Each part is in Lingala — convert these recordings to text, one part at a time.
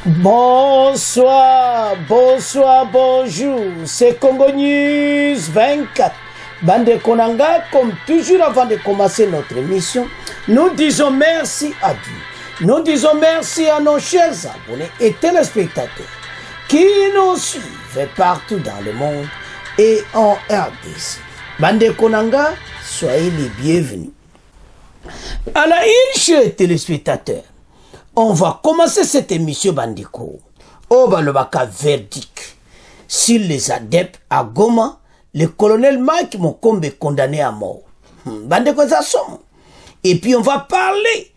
Bonsoir, bonjour, c'est Congo News 24. Bande Konanga, comme toujours avant de commencer notre émission, nous disons merci à Dieu. Nous disons merci à nos chers abonnés et téléspectateurs qui nous suivent partout dans le monde et en RDC. Bande Konanga, soyez les bienvenus. À la une, chers téléspectateurs, on va commencer cette émission Bandeko. Au Balobaka verdict sur les adeptes à Goma, le colonel Mike Mokombe condamné à mort. Bandeko ça somme. Et puis on va parler,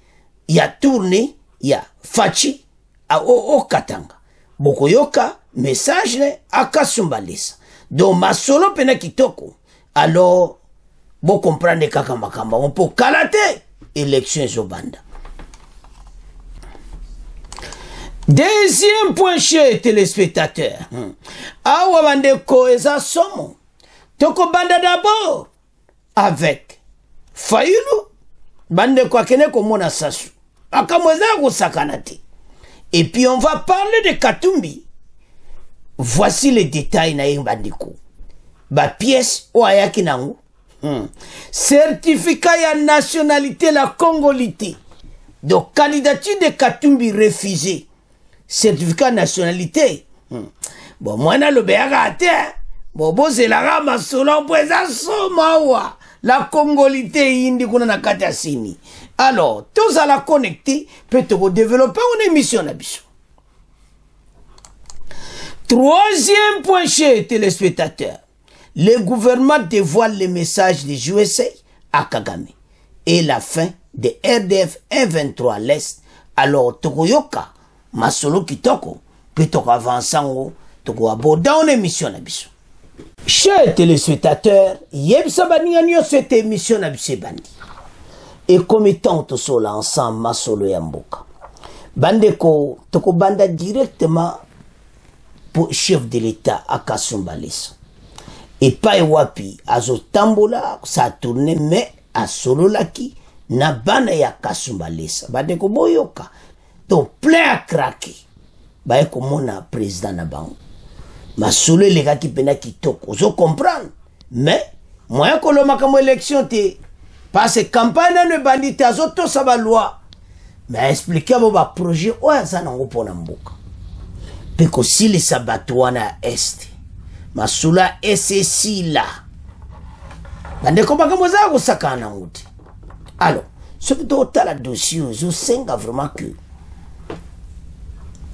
il y a tourné, il y a Fachi à Katanga. Bokoyoka, message à Kasumbalisa. Donc ma solo pena kitoko. Alors, vous comprenez kaka makamba, on peut calater élection Zobanda. Deuxième point chez téléspectateurs. Awa bandeko eza somo. Toko banda d'abord avec Fayulu. Bandeko akene komona sasu. Akamweza kusakanate. Et puis on va parler de Katumbi. Voici les détails na bandeko. Ba pièce o ayaki nango. Certificat ya nationalité la congolité. Donc candidature de Katumbi refusée. Certificat nationalité. Bon, moi, le béagate, bon, c'est la rama solo, la congolité, indi kuna na katasini. Alors, tous à la connecter, peut-être développer une émission na biso. Troisième point chez téléspectateurs. Le gouvernement dévoile les messages des USA à Kagame et la fin de RDF 123 à l'Est. Alors, Tokoyoka, Masolo Kitoko, peut avancer toko aborder une émission na biso. Chers téléspectateurs, yebisa baninganyo cette émission na biso bandi. Et comme étant tout cela ensemble Masolo Yamboka. Bandeko toko banda directement pour chef de l'État à Kasumbalisa. Et pas wapi azo tambola ça tourne mais à solo laki na bana ya Kasumbalisa. Bandeko boyoka. Donc, plein à craquer. Bah, comme on a président na bango. Ma soule les gars qui pena qui toque. Vous comprenez? Mais, moi, quand on a comme élection, parce que campagne ne bandit, azoto ça va loi. Mais expliquez mon projet, ouais, ça n'a pas n'amboka. Parce que si les sabatouana est, ma soule est ceci là. Bande comme ça, vous sakana ngouti. Alors, ce que tu as la dossier, je sais vraiment que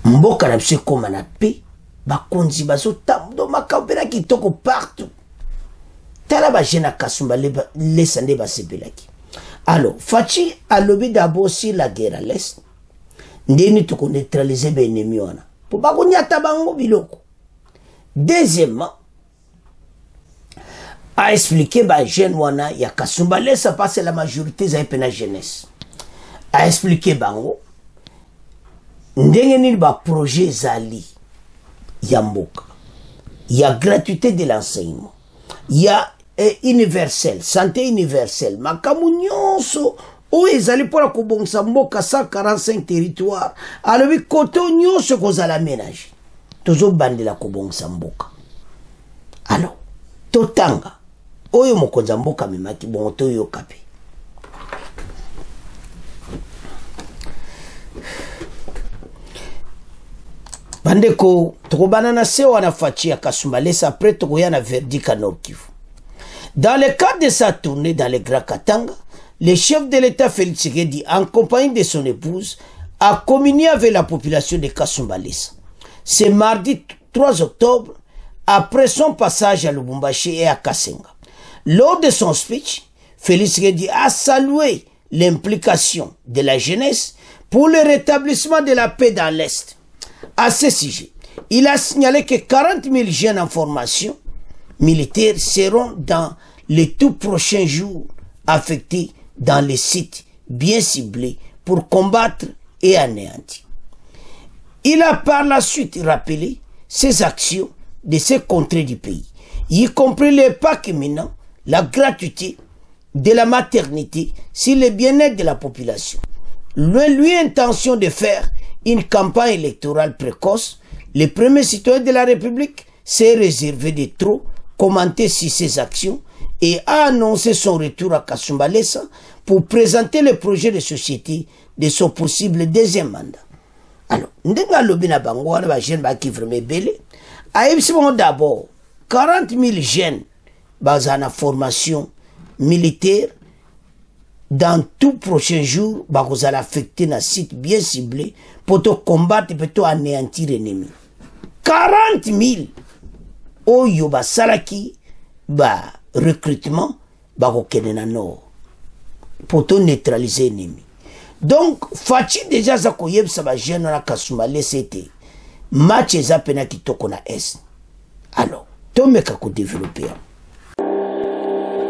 mboka na biso koma na pe bakonzi bazotambo makabela kitoko partout tala ba jena Kasumba lesa nde basepelaki. Alors Fachi a lobby d'abord sur la guerre à l'est ndeni toko neutraliser ba ennemi wana po bakonyata bango biloko. Deuxièmement a expliqué ba jeune wana ya Kasumba lesa parce la majorité za pena jeunesse a expliqué bango ndenge nini ba projet zali yamboka. Il y a gratuité de l'enseignement. Il y a universel, santé universelle. Makamu nyonso o ezali pour ko bongsa mboka 145 territoires. Alors bi koto nyonso ko zala ménage. Tozo bandela ko bongsa mboka. Alors totanga oyo mokonza mboka memaki bon to yo kape. Bandeko, toko banana se wana Fachi ya Kasumbalesa après toko yana verdict à Nord Kivu. Dans le cadre de sa tournée dans le Grand Katanga, le chef de l'État Félix Tshisekedi, en compagnie de son épouse, a communié avec la population de Kasumbalesa. C'est mardi 3 octobre, après son passage à Lubumbashi et à Kasenga. Lors de son speech, Félix Tshisekedi a salué l'implication de la jeunesse pour le rétablissement de la paix dans l'Est. À ce sujet, il a signalé que 40 000 jeunes en formation militaire seront dans les tout prochains jours affectés dans les sites bien ciblés pour combattre et anéantir. Il a par la suite rappelé ses actions de ces contrées du pays, y compris les packs imminents, la gratuité de la maternité sur le bien-être de la population. Lui intention de faire une campagne électorale précoce, le premier citoyen de la République s'est réservé de trop commenter sur ses actions et a annoncé son retour à Kasumba Lessa pour présenter le projet de société de son possible deuxième mandat. Alors, ndenga lobina bango wana ba jeune ba ki vraiment belé. Aïbsibon d'abord 40 000 jeunes dans la formation militaire. Dans tout prochain jour, vous allez affecter un site bien ciblé pour te combattre et pour te anéantir l'ennemi. 40 000 oyo ba salaki ba recrutement ba kokene nord pour te neutraliser l'ennemi. Donc, Fachi déjà za koyeb sa ba jeune na Kasumba Lessa c'était match eza pena kitoko na est. Alors, tomeka ko développer.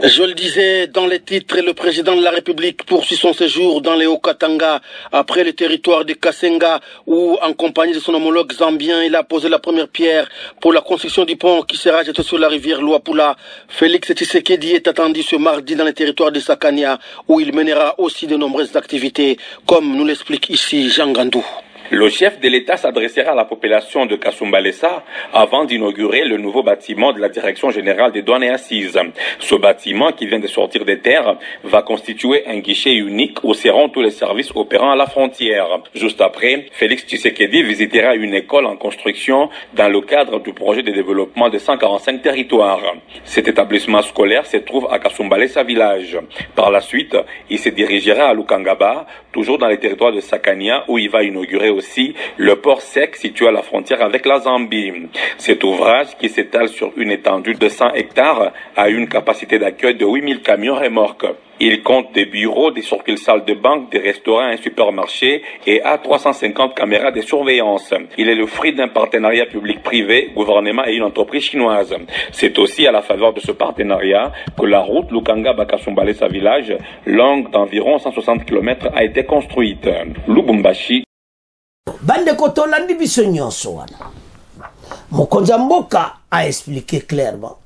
Je le disais dans les titres, le président de la République poursuit son séjour dans les Hauts-Katanga après le territoire de Kasenga où, en compagnie de son homologue zambien, il a posé la première pierre pour la construction du pont qui sera jeté sur la rivière Luapula. Félix Tshisekedi est attendu ce mardi dans le territoire de Sakania où il mènera aussi de nombreuses activités, comme nous l'explique ici Jean Gandou. Le chef de l'État s'adressera à la population de Kasumba Lessa avant d'inaugurer le nouveau bâtiment de la Direction générale des douanes et assises. Ce bâtiment, qui vient de sortir des terres, va constituer un guichet unique où seront tous les services opérant à la frontière. Juste après, Félix Tshisekedi visitera une école en construction dans le cadre du projet de développement de 145 territoires. Cet établissement scolaire se trouve à Kasumba Lessa village. Par la suite, il se dirigera à Lukangaba, toujours dans les territoires de Sakania, où il va inaugurer aussi le port sec situé à la frontière avec la Zambie. Cet ouvrage, qui s'étale sur une étendue de 100 hectares, a une capacité d'accueil de 8000 camions remorques. Il compte des bureaux, des succursales de banques, des restaurants, un supermarché et a 350 caméras de surveillance. Il est le fruit d'un partenariat public-privé, gouvernement et une entreprise chinoise. C'est aussi à la faveur de ce partenariat que la route Lukangaba-Kasumba Lessa village, longue d'environ 160 km, a été construite. Lubumbashi. Bande kotolandi biso nyonso wana. Mokonza mboka a expliqué clairement.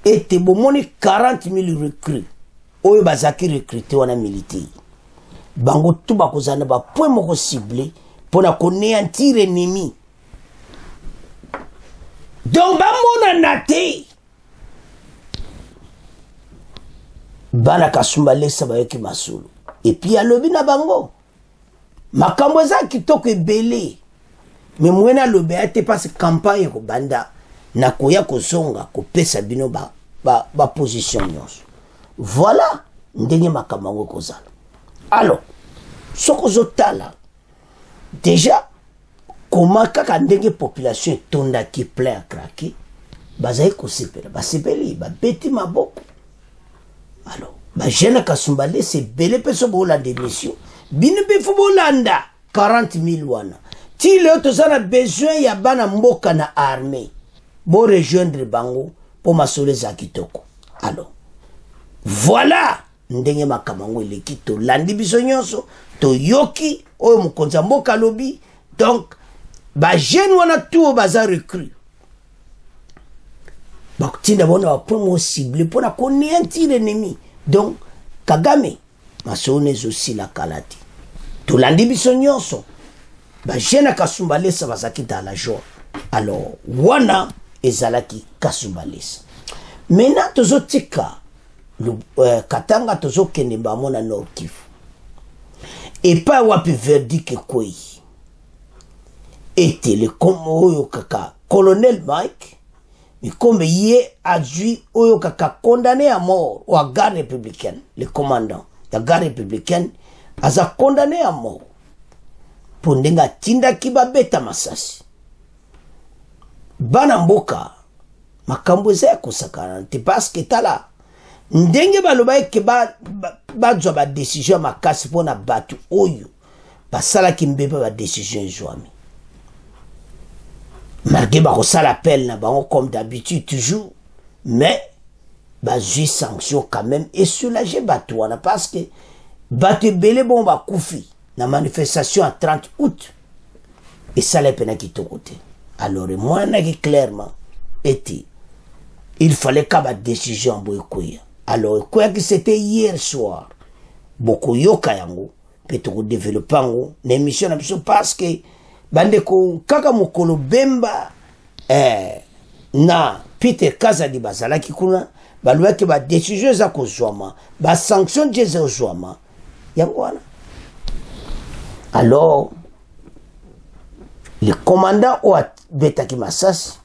Ete bomoni 40 000 recrues. Oyo bazaki recruté wana militaire. Bango tout bakozana ba point moko ciblé pour na konéantir ennemi. Donc bamona nate. Bana Kasumba Lessa bayoki masulu. Et puis alobi na bango. Makambo eza kitoko ebele. Mais mwena lobe ate passe campagne ko banda na koya kozonga ko pesa bino ba position nyonso. Voilà ndenge makambo ngo kozala. Alors, soko zotala déjà comment kaka ndenge population tonda ki plein craquer bazai ko sepela ba sepeli ba beti maboko. Alors, ba jeune Kasumba Lessa belé peso bola démission. Bine be fubolanda 40 000 wana. Ti le tozana besoin ya bana mboka na armée. Bo rejoindre bango po masole za kitoko. Alors, voilà ndenge makamango eleki to landi biso nyonso to yoki oyo mokonza mboka lobi. Donc ba jeune wana tout baza recrue. Ba tinda bona ba promo cible pour na konéantir l'ennemi. Donc Kagame masone aussi la kalati. To landi biso nyonso. Ba jeune Kasumba Lessa bazaki dans la joie. Alors wana ezalaki Kasumba Lessa. Maintenant tozotika Katanga tozo kende bamona Nord Kivu. Et pas wapi verdict koi. Était le oyo kaka colonel Mike, mais comme yé adjoint oyo kaka condamné à mort ou à garde républicaine, le commandant de la garde républicaine a condamné à mort pour ndenga tinda kiba beta masasi. Bana mboka makambo za kosakana te parce que tala ndenge baloba ke bazwa ba décision makasi pona batu oyo basala kimbeba ba décision joami. Malgré ba kosala appel na bango comme d'habitude toujours, mais bazui sanction quand même et soulager batu wana parce que batu belé bon ba kufi na manifestation à 30 août et ça les pena qui côté. Alors moi na qui clairement était il fallait qu'à la décision boykoya. Alors quoi que c'était hier soir beaucoup yoka yango peut développer ngo na émission na biso parce que bandeko kaka mokolo bemba na Peter Kazadi bazalaki kuna baluaki ba décision za kozwama ba sanction za kozwama yango wana. Alors le commandant o betaki masasi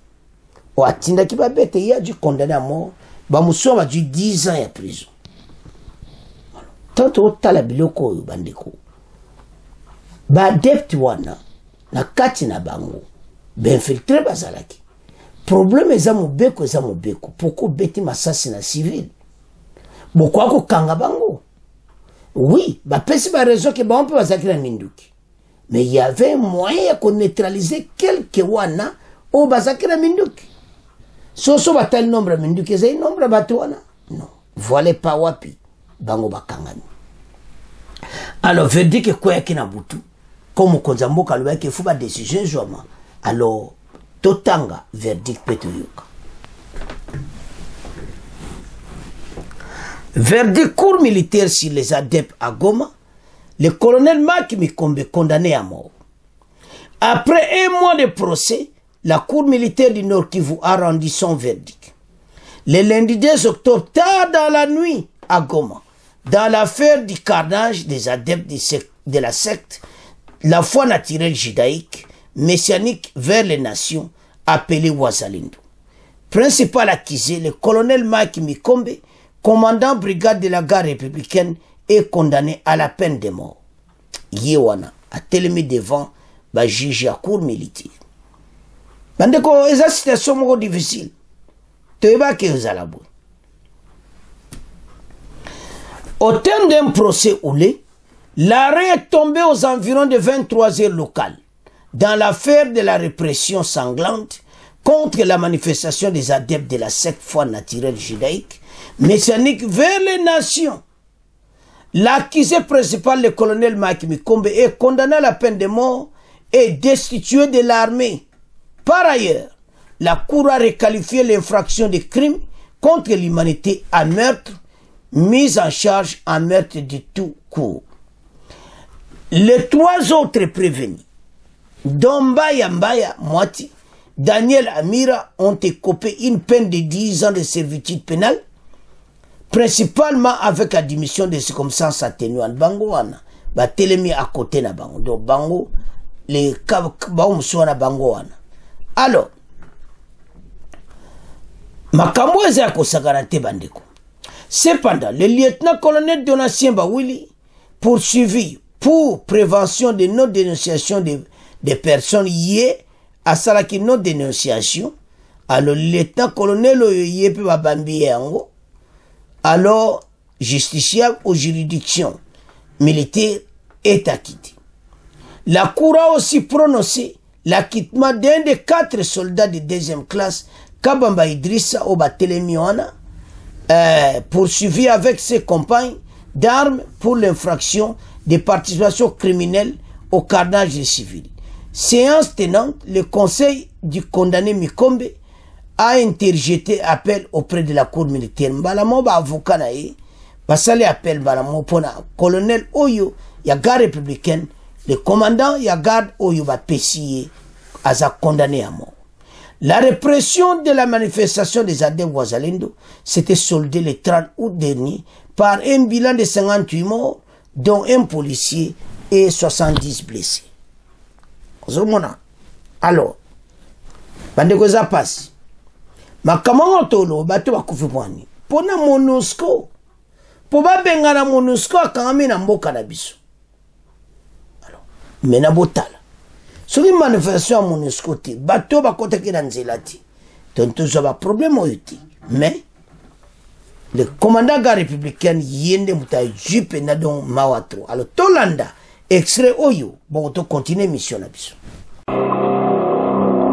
o atindaki ba bete il a dû condamner à mort ba muso ba dû 10 ans ya prison. Tant otala biloko oyo bandeko ba adepte wana na kati na bango infiltré bazalaki problème eza mobeko pourquoi beti masasi na civil bokwa ko kanga bango oui ba pesi ba raison que ba on peut bazaki na minduki mais il y avait moyen de neutraliser quelques wana o bazaki na minduki so batal nombre minduki zai nombre batu wana non voilà pas wapi bango bakangani. Alors verdict quoi kina butu comme konzamboka lo yake fuba décision joma alors totanga verdict petoyoka verdict cour militaire sur les adeptes à Goma. Le colonel Maki Mikombe condamné à mort. Après un mois de procès, la cour militaire du Nord Kivu a rendu son verdict. Le lundi 2 octobre, tard dans la nuit à Goma, dans l'affaire du carnage des adeptes de la secte, la foi naturelle judaïque, messianique vers les nations, appelée Wazalendo. Principal accusé, le colonel Maki Mikombe, commandant brigade de la garde républicaine, est condamné à la peine de mort. Yewana a télémé devant ba juge à cour militaire. Bandeko, eza situation moko difficile. Teba ke ezalabo. Au terme d'un procès houlé, l'arrêt est tombé aux environs de 23 heures locales dans l'affaire de la répression sanglante contre la manifestation des adeptes de la secte foi naturelle judaïque messianique vers les nations. L'accusé principal, le colonel Maki Mikombe, est condamné à la peine de mort et destitué de l'armée. Par ailleurs, la Cour a requalifié l'infraction de crime contre l'humanité à meurtre, mise en charge en meurtre de tout court. Les trois autres prévenus, Mbaya Mwati, Daniel Amira, ont écopé une peine de 10 ans de servitude pénale, principalement avec la démission de circonstances atténuantes. Bango wana ba telemi à côté na bango. Donc bango les na bango wana. Alors makambo eza kosagarante bandeko. Cependant, le lieutenant-colonel Donatien Bawili poursuivi pour prévention de non-dénonciation des personnes liées à salaki non-dénonciation. Alors le lieutenant-colonel yé pe babambi yango. Alors, justiciable aux juridictions militaires est acquitté. La Cour a aussi prononcé l'acquittement d'un des 4 soldats de 2e classe, Kabamba Idrissa Obatelemiwana, poursuivi avec ses compagnes d'armes pour l'infraction de participation criminelle au carnage des civils. Séance tenante, le conseil du condamné Mikombe a interjeté appel auprès de la cour militaire. Mbalamo ba avocat na ye basali appel mbalamo pona colonel Oyo ya garde républicaine, le commandant ya garde Oyo ba pesiye aza condamné à mort. La répression de la manifestation des adeptes Wazalendo s'était soldée le 30 août dernier par un bilan de 58 morts, dont un policier et 70 blessés. Alors, bandeko za passe. Makamanga tolo bato bakufi mwani pona MONUSCO po babenga na MONUSCO akangami na mboka na biso. Alors mena botala soki manifestation ya MONUSCO te bato bakotaki na nzela te tonto za ba problème oyo te, mais le commandant garde républicaine yende muta jupe na don mawatro. Alors tolanda extrait oyo bon to continuer mission na biso.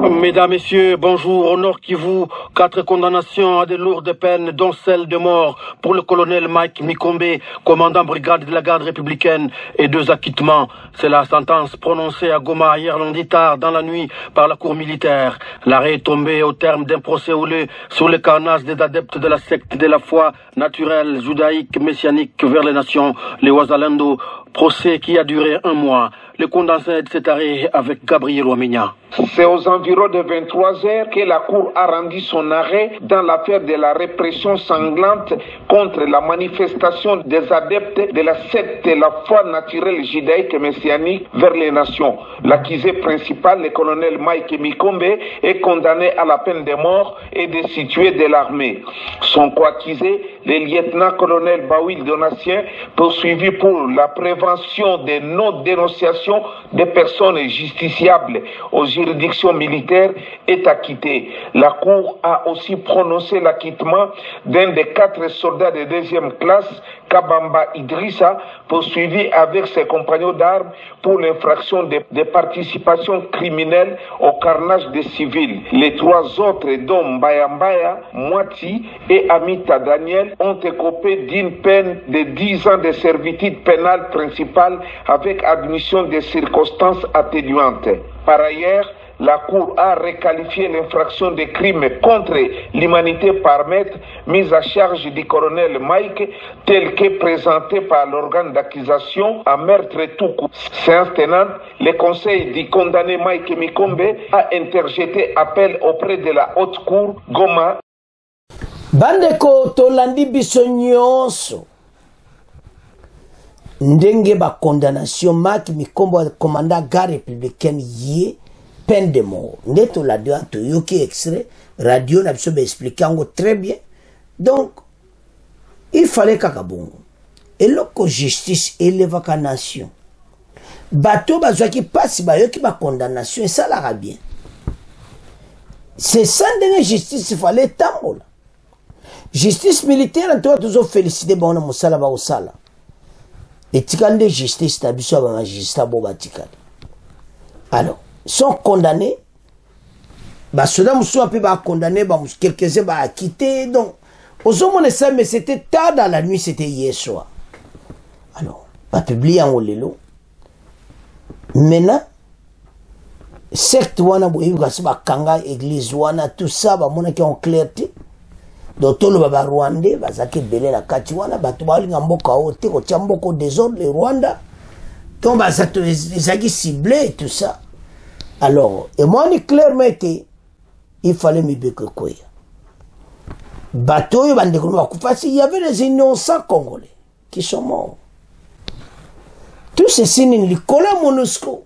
Mesdames, Messieurs, bonjour. Au Nord Kivu, 4 condamnations à de lourdes peines, dont celle de mort pour le colonel Mike Mikombe, commandant brigade de la garde républicaine, et 2 acquittements. C'est la sentence prononcée à Goma hier lundi tard dans la nuit par la cour militaire. L'arrêt est tombé au terme d'un procès houleux sur le carnage des adeptes de la secte de la foi naturelle judaïque messianique vers les nations, les Wazalendo, procès qui a duré 1 mois. Le condensé de cet arrêt avec Gabriel Ouamigna. C'est aux environs de 23 heures que la Cour a rendu son arrêt dans l'affaire de la répression sanglante contre la manifestation des adeptes de la secte de la foi naturelle judaïque messianique vers les nations. L'accusé principal, le colonel Mike Mikombe, est condamné à la peine de mort et destitué de l'armée. Son co-accusé, le lieutenant-colonel Bawil Donatien, poursuivi pour la prévention des non-dénonciations des personnes justiciables aux juridictions militaires, est acquitté. La Cour a aussi prononcé l'acquittement d'un des 4 soldats de 2e classe, Kabamba Idrissa, poursuivi avec ses compagnons d'armes pour l'infraction de participation criminelle au carnage des civils. Les 3 autres, dont Mbayambaya, Mwati et Amita Daniel, ont écopé d'une peine de 10 ans de servitude pénale principale avec admission des circonstances atténuantes. Par ailleurs, la Cour a requalifié l'infraction de crime contre l'humanité par maître mise à charge du colonel Mike, tel que présenté par l'organe d'accusation à meurtre Toukou. Séance tenante, le conseil du condamné Mike Mikombe a interjeté appel auprès de la haute cour Goma. Bandeko tolandi biso nyonso ndenge ba condamnation Mike Mikombe commandant garde républicaine yé peine de mort. Neto la doit to yoki extrait radio n'a pas expliqué très bien. Donc il fallait kakabongo et loko justice élève la nation. Bateau bazwa qui passe ba yoki ba condamnation et ça la bien. C'est ça de justice il fallait tambola. Justice militaire on doit toujours féliciter bon musala ba osala. Et tikande justice na biso ba magistrat bo batikale. Alors sont condamnés, bah ceux-là sont condamnés, bah quelques-uns bah acquittés. Donc, aux hommes on sait mais c'était tard dans la nuit, c'était hier soir. Alors, bah publié en Olélo. Maintenant, certes wana boyi kasi ba kanga église wana tout ça bah mona qui ont clarté. Donc tout le baba rwandais bah zaki belé la kati wana bah tout ba linga mboka ote ko tiamboko désordre le Rwanda. Donc bah ça zaki ciblé et tout ça. Alors, et moi, on est clairement été, il fallait me dire que quoi. Bateau, il y avait des innocents congolais qui sont morts. Tous ces signes, les collègues MONUSCO.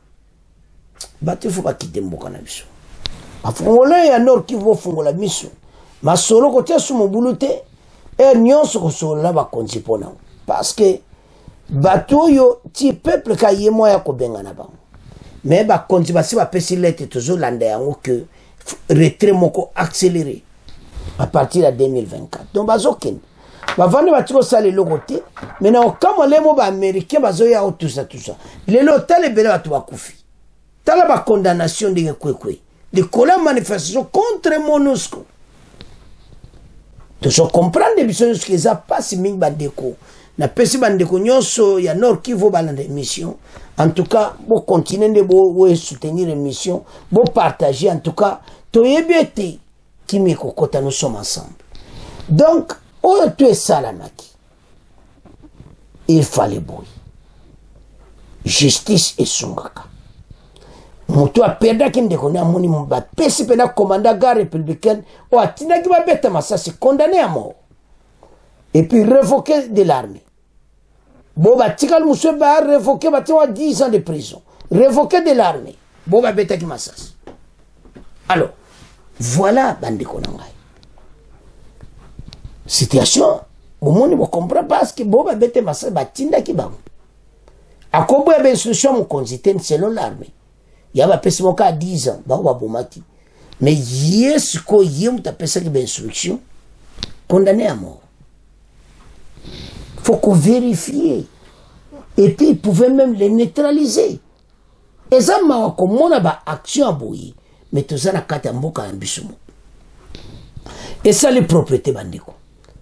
Bateau, il ne faut pas quitter mon cannabis. A Congolais, il y a un nord qui va faire la mission. Ma solo côté sur mon bouloute, et nyon sur solo là, va continuer. Parce que, bateau, yo, ti peuple, qui y est moi, ko benga na ba. Mais bah continuer si va passer l'être toujours l'andéango que retrait moko accéléré à partir de 2024. Donc bah zoken. Bah vendre bah tu ça les logoté. Maintenant comme les mots américains bah zoya tout ça. Les lotas les belles bah tu vas koufi. T'as la condamnation de quoi. Les colères manifestations contre MONUSCO. Tu sais comprendre des bisous que ça passe ming bandeko. Na pesi bandeko nyonso ya nord qui vaut balande mission. En tout cas, vous continuez de soutenir l'émission, vous partager, en tout cas, tout est bien qui me cocote, nous sommes ensemble. Donc, où tu es salamaki? Il fallait bouillir. Justice et sungaka. Moutou a perdu qui ne connaît mon imba. Pesi pena commandant garde républicaine, ou a tina qui va bête ça c'est condamné à mort. Et puis révoqué de l'armée. Boba Tikal Moussou ba révoqué 10 ans de prison. Révoqué de l'armée. Boba Beta Kimassas. Alors, voilà Bande Konangai. Situation, au monde ne comprend pas parce que Boba Beta Massas Batinda Kibam. A Kobo y avait instruction mon consistent selon l'armée. Il y a pas mon cas 10 ans. Bah, Bomaki. Mais yes, ko yem ta pesa qui instruction. Condamné à mort. Faut qu'on vérifie. Et puis, ils pouvaient même les neutraliser. Et ça, comme on a une action à bouillir, mais tout ça, on a 4 mots à un bisou. Et ça, les propriétés bandiko.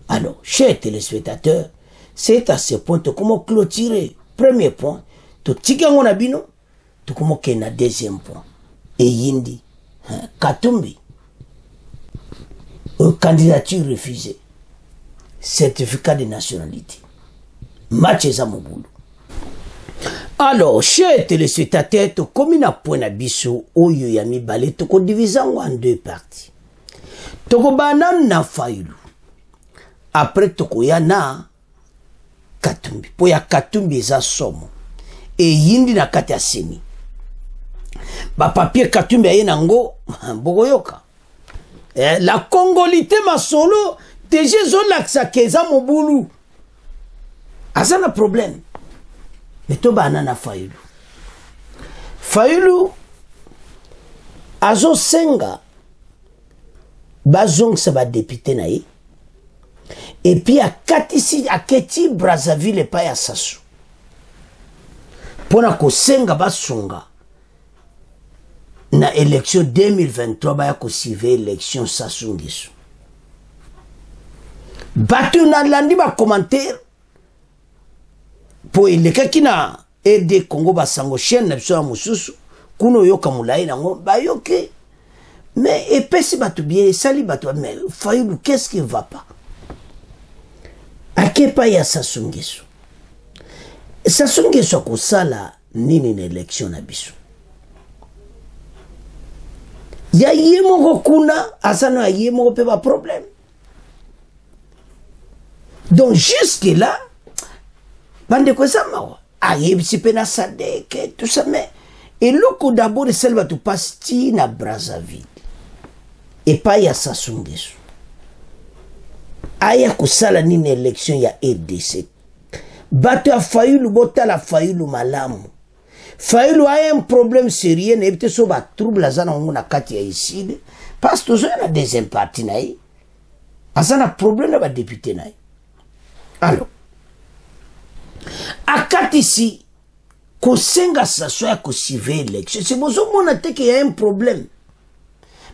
Alors, chers téléspectateurs, c'est à ce point, comment clôturer. Premier point, tu tigango na bino, tu comment kena deuxième point. Et yindi, Katumbi, candidature refusée, certificat de nationalité. Match za mobulu. Alors, chers téléspectateurs, comme il a point na biso, oyo ya mibale, tu ko divisango en deux parties. Tu ko banam na Fayulu. Après, tu ko ya na Katumbi. Po ya Katumbi za somo. Et yindi na kati ya seni. Ba papier Katumbi aye nango, bogoyoka. La Congolité masolo, déjà zon laksa keza mobulu. Azana problème. Mais to banana Fayulu. Fayulu azo senga bazong sa ba député na ye. Et puis à Katisi à Keti Brazzaville pa ya Sassou. Pona ko senga basunga na élection 2023 ba ya ko suivre élection Sassou Nguesso. Batu na landi ba commentaire po ileka kina aide Congo basango chaîne na biso ya mususu kuno yoka mulai nango ba yoke. Mais epesi batu bien sali batu mais Fayulu qu'est-ce qui va pas? Akepa ya Sassou Nguesso. Sassou Nguesso ko sala nini na élection na biso. Ya yemo kuna asana yemo pe ba problème. Donc jusque là bande ko sama ayebisi pe na Sadek tout ça mais et loko d'abord selva tu pasti na Brazzaville. Et pas ya Sassou Nguesso. Aya kusala nini élection ya EDC. Bato a Fayulu bota la Fayulu malamu. Fayulu a un problème sérieux n'ebite so ba trouble azana nguna kati ya ici parce que na deuxième partie naï. Azana problème na ba député naï. Alors akati ici kosenga Sassou ya ko suivre élection. C'est bozo mona te qu'il y a un problème.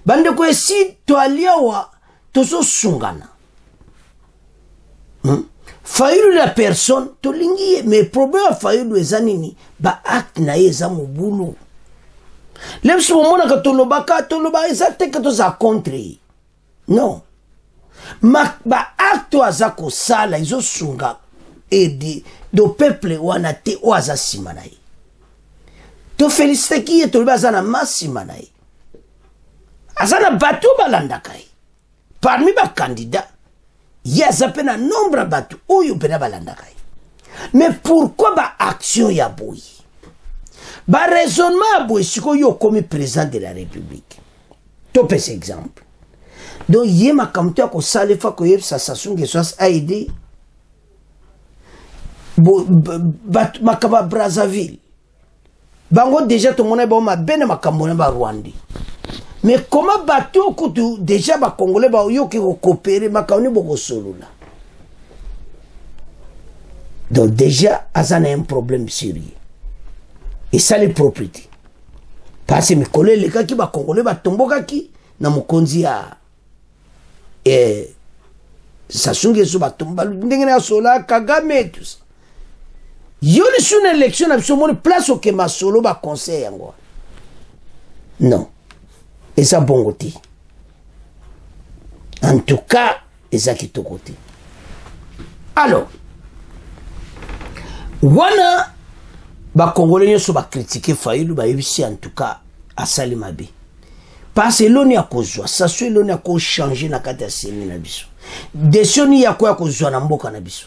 Bande ko si to aliawa to so sungana. Fayulu la personne to lingi mais problème Fayulu ezanini ba acte na eza mobulu. Lem so mona ka to loba exacte que to za contre. Non. Ba acte aza ko sala izo sunga edi do peuple wana te oaza simanai. To félicite ki to bazana massimanai. Azana batu balandakai. Parmi ba candidat yaza pena nombre batu oyo pena balandakai. Mais pourquoi ba action ya boy? Ba raisonnement ya boy siko yo comme président de la République. Top exemple. Donc yema kamto ko salefa ko yeb sa Sassou Nguesso a aidé makaba Brazzaville. Bango déjà to mona ba ma bene makamona ba Rwanda. Mais comment bateau kutu déjà ba Congolais ba yo ki coopérer makawni boko solula. Donc déjà azana un problème sérieux. Et ça les propriétés. Parce que mes collègues les ki ba Congolais ba tomboka ki na mokonzi ya Sassou Nguesso ba tomba ndenge na sola Kagame tout ça. Yo li sur une élection na biso place au Kema solo ba conseil yango. Non. Et ça bon côté. En tout cas, et ça qui est côté. Alors, wana ba Congolais so ba critiquer Fayulu ba yebisi en tout cas à Salimabe. Parce que l'on y a kozwa, ça soit l'on y a ko changer na kata semi na biso. Desioni ya ko kozwa na mboka na biso.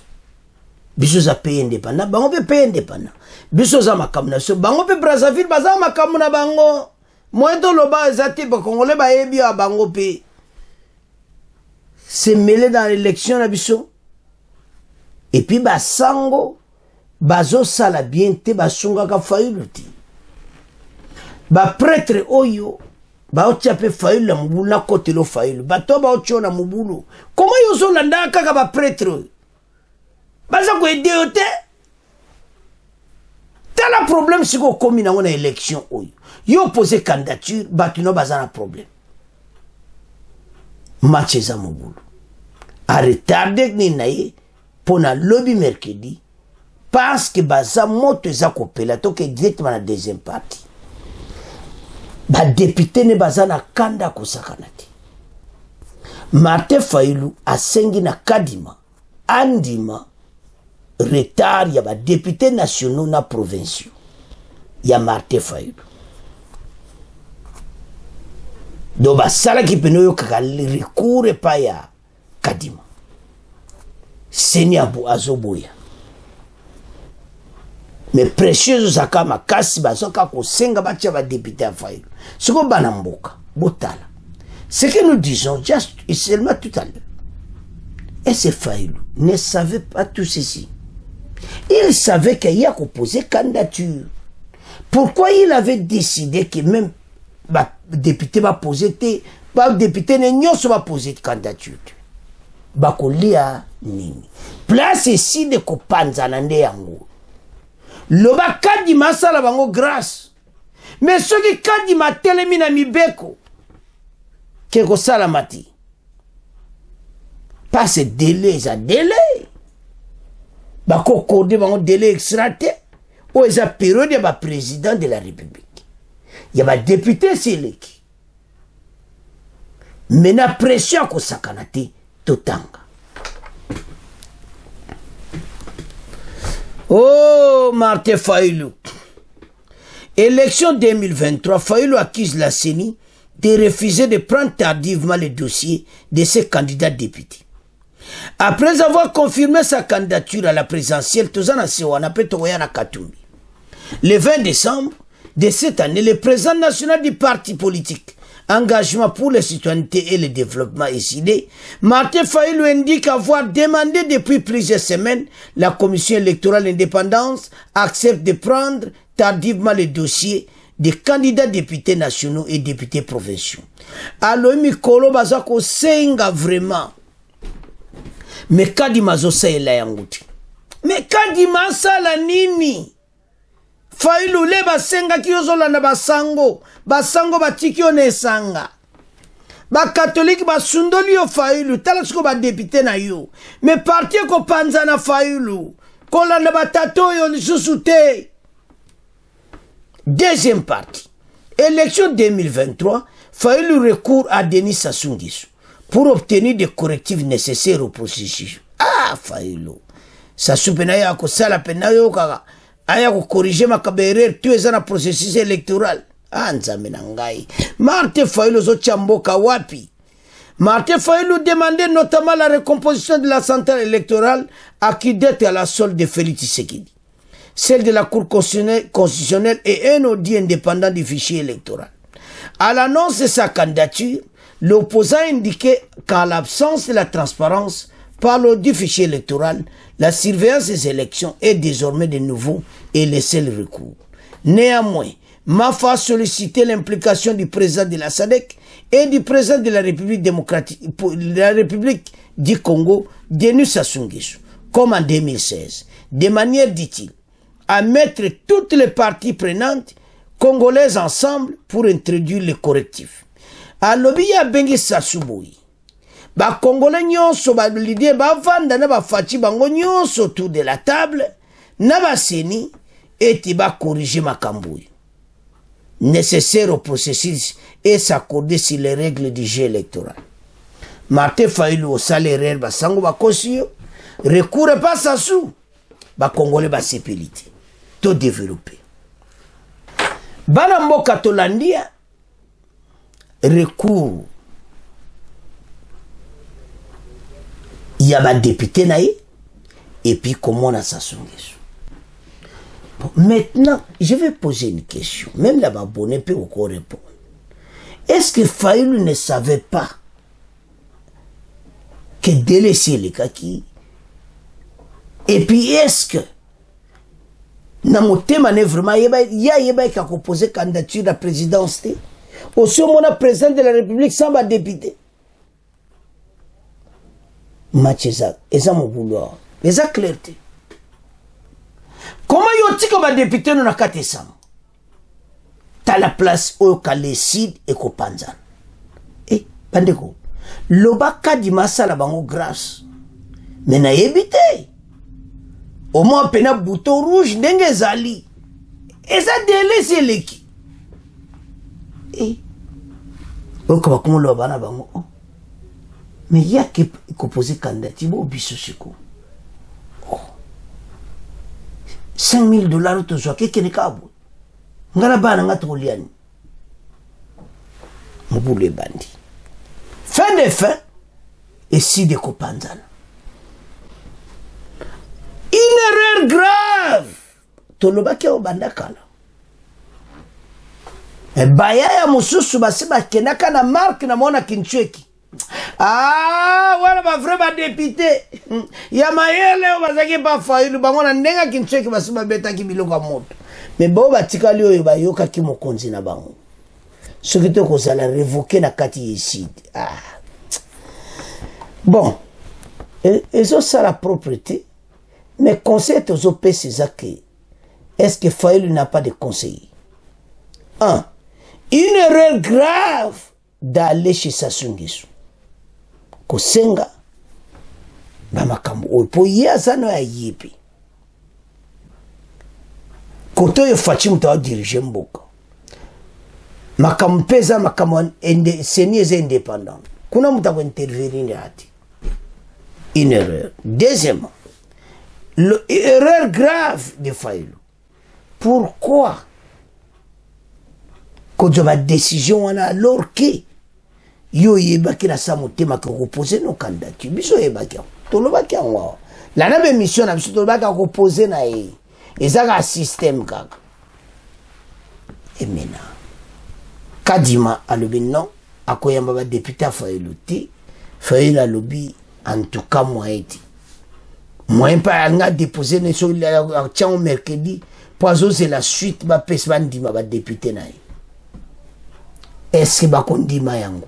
Biso za payer indépendant, bango pe payer indépendant. Biso za makamna so, bango pe Brazzaville baza makamna bango. Moito loba ezati ba Congolais ba yebi a bango pe. Se mêler dans l'élection na biso. Et puis ba sango bazo sala bien te ba sunga ka Fayulu ti. Ba prêtre oyo ba otiape Fayulu la mubulu na kote lo Fayulu. Ba to ba otio na mubulu. Comment yo so landa kaka ba prêtre? Baza ko aider ote. T'as le problème si ko komi na ngona élection oyo. Yo posé candidature, batuno baza na problème. match eza mobulu a retardé ni naye pona lobby mercredi parce que baza moto eza kopela toke directement na deuxième partie ba député ne baza na kanda kosakana te Martin Fayulu asengi na kadima andima retard ya ba député nationaux na provinciaux ya Martin Fayulu do basala ki peno yo kaka recours pa ya kadima seni abu azoboya mais précieuse zaka makasi bazoka kosenga batia ba député à Fayulu siko bana mboka botala ce que nous disons juste et seulement tout à l'heure et ce Fayulu ne savait pas tout ceci. Il savait qu'il y a proposé candidature. Pourquoi il avait décidé que même bah, député va poser bah, député ne va poser candidature. Bah kolia nini. Place ici de kopanza nande yango. Loba kadima sala bango grâce. Mais ce qui kadima telemina mibeko. Keko sala mati. Pas ce délai, ça délai. Bah concordé bango délai extraté. Ou eza période ya président de la République. Ya ba député sélecti. Mena pression ko sakanate totanga. Oh Martin Fayulu. Élection 2023, Fayulu accuse la CENI de refuser de prendre tardivement le dossier de ses candidats députés. Après avoir confirmé sa candidature à la présidentielle, le 20 décembre de cette année, le président national du parti politique Engagement pour la citoyenneté et le développement SID, Martin Fayulu indique avoir demandé depuis plusieurs semaines la commission électorale indépendante accepte de prendre tardivement le dossier des candidats députés nationaux et députés provinciaux. Alors, Mikolo Bazako senga vraiment. Mais kadima zosa ela yanguti. Mais kadima sala nini? Fayulu le basenga kiyozola na basango. Basango batiki onesanga. Ba catholique basundoli yo Fayulu. Tala siko ba député na yo. Mais parti ko panza na Fayulu. Kola na batato yo susute. Deuxième partie. Élection 2023. Fayulu recourt à Denis Sassou Nguesso pour obtenir des correctifs nécessaires au processus. Ah, Fayulu. Sassou penaya ko sala penayo kaka. Aya ko corriger makaberer tu eza na processus électoral. Ah, nzambe na ngai. Martin Fayulu zo chamboka wapi? Martin Fayulu demandait notamment la recomposition de la centrale électorale à qui d'être à la solde de Félix Tshisekedi, celle de la Cour constitutionnelle et un audit indépendant du fichier électoral. À l'annonce de sa candidature, l'opposant indiquait qu'en l'absence de la transparence par l'audit du fichier électoral, la surveillance des élections est désormais de nouveau et le seul recours. Néanmoins, Mafa a sollicité l'implication du président de la SADC et du président de la République démocratique de la République du Congo, Denis Sassou Nguesso, comme en 2016, de manière, dit-il, à mettre toutes les parties prenantes congolaises ensemble pour introduire les correctifs. À l'obia bengi Sassouboui, ba congolais nyonso ba l'idée ba vanda na ba fachi bango nyonso autour de la table na ba seni et ba corriger makamboui nécessaire au processus et s'accorder sur les règles du jeu électoral. Martin Fayulu au salaire ba sango ba kosio recours pas Sassou ba congolais ba sépilité tout développé. Bana mboka tolandia recours il y a un député naïe et puis comment on a Sassou Nguesso. Bon, maintenant, je vais poser une question. Même la babonne peut encore répondre. Est-ce que Fayulu ne savait pas que délaisser les kaki? Et puis est-ce que na motema ne vraiment il y a qui a proposé candidature à la présidence aussi on a président de la République sans ba député. Matcheza, eza mo vouloir, eza clarté. Comment yotiko ba député no nakate sam? Ta la place au Kalessid et Kopanzan. Eh, bandeko, loba Kadima sala bango grâce mais na yebite au moins pena bouton rouge ndenge zali et ça délaisse leki et okaba kumo loba na bango mais il y a qui poser candidature au biso siko 5 000 $ to zo keke ne kabo ngala bana ngato liani mobule bandi fin de fin et si de kopanzana une erreur grave tolobaki o bandakala e baya ya mususu basiba kenaka na marque na mona kinchweki voilà ba vrai ba député ya mayele o bazaki ba failu bango na ndenga kinchweki basiba betaki biloko moto mais bo batikali oyo bayoka ki mokonzi na bango ce qui te cause la révoquer na kati ici bon et ça la propreté mais conseil aux OP c'est ça que est-ce que Faïlu n'a pas de conseiller une erreur grave d'aller chez Sassou Nguesso kosenga ba makambo oyo po ya zano ya yipi koto yo Fatim ta diriger mboka makambo pesa makambo seni indépendant kuna muta ko intervenir ati une erreur deuxièmement l'erreur grave de Faïlu pourquoi quand je ma décision alors que yo yebaki na sa motema ko reposer nos candidatures biso yebaki to lobaki ngwa la na mission na biso to lobaki ko reposer na ezaka système kaka et maintenant Kadima alobi non akoyamba ba député Faïlu ti Faïlu alobi en tout cas moi eti moi pas nga déposer ne sur la tiens mercredi poiso c'est la suite ba pesman di ba député na est-ce que ba kondima yango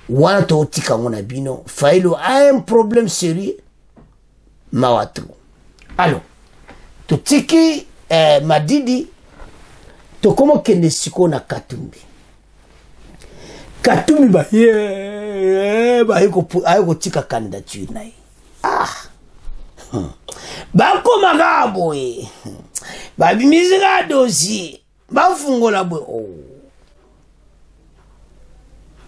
wana to tika ngona bino Faïlu a un problème sérieux mawatu alors to tiki madidi to komo kende siko na Katumbi ba ayiko tika candidature na bako magabo ba bimizika dossier ba fungola bwe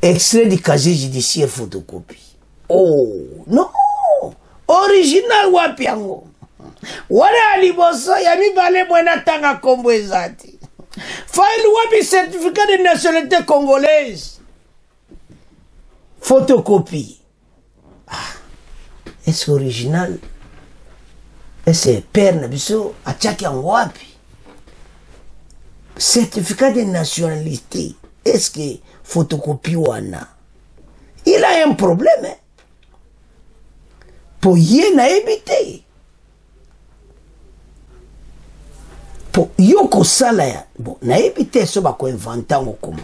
extrait du casier judiciaire photocopie non original wapi yango wana aliboso ya mibale mwena tanga kombo ezati Faïlu wapi certificat de nationalité congolaise photocopie est-ce original est-ce père nabiso achaki yango wapi certificat de nationalité est-ce que photocopie wana il a un problème pour y na éviter pour yoko sala ya bon na éviter so ba ko inventer ngo comment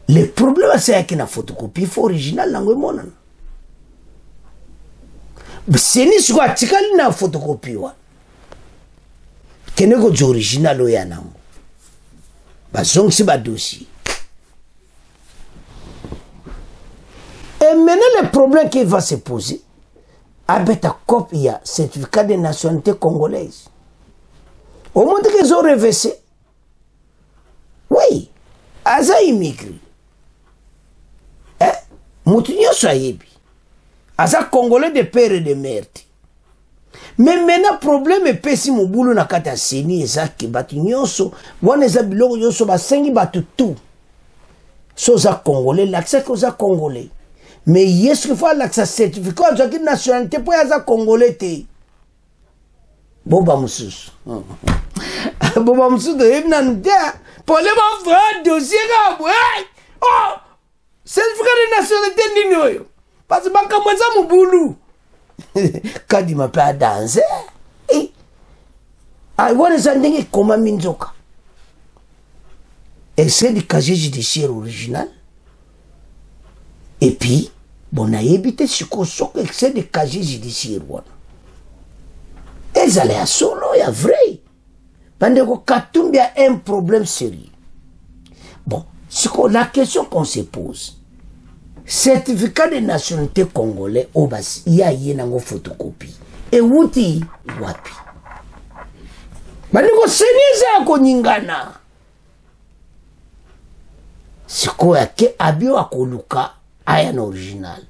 le problème c'est que na photocopie il faut original lango monana seni siko atikali na photocopie wa keneko jo original oya nango bazongisi ba dossier. Et maintenant le problème qui va se poser avec ta copie certificat de nationalité congolaise au moment qu'ils ont reversé oui aza immigré mutu nyonso ayebi aza congolais de père et de mère mais maintenant problème epesi mobulu na kati ya seni ezaki bato nyonso wana eza biloko nyonso basengi bato tout so oza congolais l'accès que oza congolais mais est-ce qu'il faut l'accès certificat de nationalité pour aza congolais te boba mususu boba mususu de ebna ndia pour les vrai dossier ga oh certificat de nationalité nini oyo parce que bakamweza mobulu Kadima pa danser wana eza ndenge ekomami nzoka extrait du casier judiciaire original et puis bon nayebi te siko soko extrait du casier judiciaire wana ezala ya solo ya vrai bandeko Katumbi a un problème sérieux bon siko la question qu'on se pose certificat de nationalité congolais obasi ya yenango photocopie et wuti wapi bandiko seniza yako nyingana siko yake abio akoluka aya na original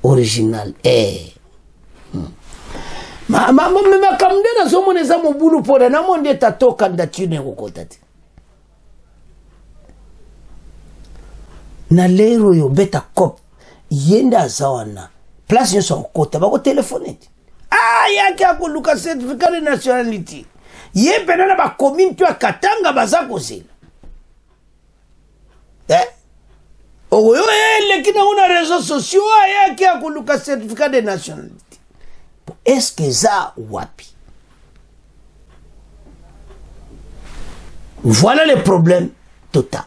original makamde na zomo neza mobulu poda na monde tato candidature ne kokota te na lero yo beta cop yenda zawana place yo so kota bako telephone yake akoluka certificat de nationalité ye pena ba commune to Katanga baza kozela oyo lekina una réseaux sociaux yake akoluka certificat de nationalité. Est-ce que ça wapi? Voilà le problème total.